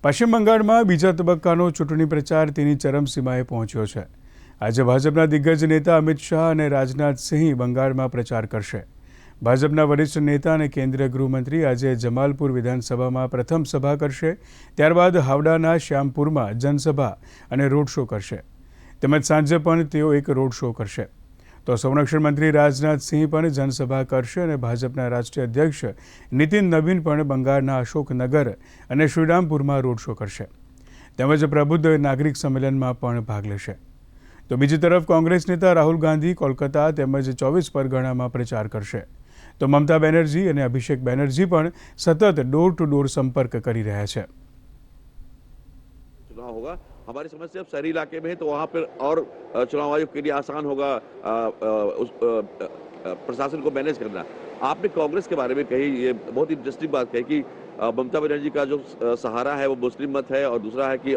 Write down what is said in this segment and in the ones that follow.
પશ્ચિમ બંગાળમાં બીજા તબક્કાનો ચૂંટણી પ્રચાર તેની ચરમસીમાએ પહોંચ્યો છે। આજે ભાજપના દિગ્ગજ નેતા અમિત શાહ અને રાજનાથ સિંહ બંગાળમાં પ્રચાર કરશે। ભાજપના વરિષ્ઠ નેતા અને કેન્દ્રીય ગૃહમંત્રી આજે જમાલપુર વિધાનસભામાં પ્રથમ સભા કરશે। ત્યારબાદ હાવડાના શ્યામપુરમાં જનસભા અને રોડ શો કરશે। તેમજ સાંજે પણ તેઓ એક રોડ શો કરશે। તો સંરક્ષણ મંત્રી રાજનાથ સિંહ પણ જનસભા કરશે અને ભાજપના રાષ્ટ્રીય અધ્યક્ષ નીતિન નવીન પણ બંગાળના અશોકનગર અને શ્રીરામપુરમાં રોડ શો કરશે। તેમજ પ્રબુદ્ધ નાગરિક સંમેલનમાં પણ ભાગ લેશે। તો બીજી તરફ કોંગ્રેસ નેતા રાહુલ ગાંધી કોલકાતા તેમજ 24 પરગણામાં પ્રચાર કરશે। તો મમતા બેનર્જી અને અભિષેક બેનર્જી પણ સતત ડોર ટુ ડોર સંपर्क કરી રહ્યા છે। चुनाव होगा, हमारी समझ से अब शहरी इलाके में है तो वहाँ पर और चुनाव आयोग के लिए आसान होगा प्रशासन को मैनेज करना। आपने कांग्रेस के बारे में कही, ये बहुत इंटरेस्टिंग बात कही कि ममता बनर्जी का जो सहारा है वो मुस्लिम मत है और दूसरा है कि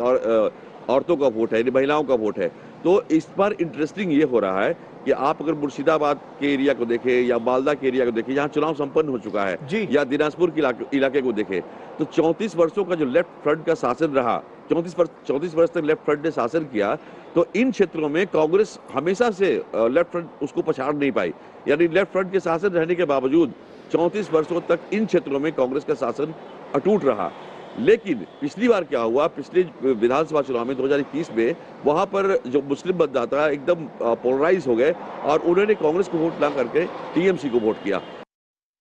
औरतों का वोट है, महिलाओं का वोट है। तो इस बार इंटरेस्टिंग ये हो रहा है कि आप अगर मुर्शिदाबाद के एरिया को देखें या मालदा के एरिया को देखें जहाँ चुनाव संपन्न हो चुका है, या दिनाजपुर के इलाके को देखें, तो 34 वर्षों का जो लेफ्ट फ्रंट का शासन रहा, 34 वर्ष तक लेफ्ट फ्रंट ने शासन किया, तो इन क्षेत्रों में कांग्रेस हमेशा से लेफ्ट फ्रंट उसको पछाड़ नहीं पाई। यानी लेफ्ट फ्रंट के शासन रहने के बावजूद 34 वर्षों तक इन क्षेत्रों में कांग्रेस का शासन अटूट रहा। लेकिन पिछली बार क्या हुआ, पिछले विधानसभा चुनाव में 2021 में वहां पर जो मुस्लिम मतदाता एकदम पोलराइज हो गए और उन्होंने कांग्रेस को वोट ना करके टीएमसी को वोट किया।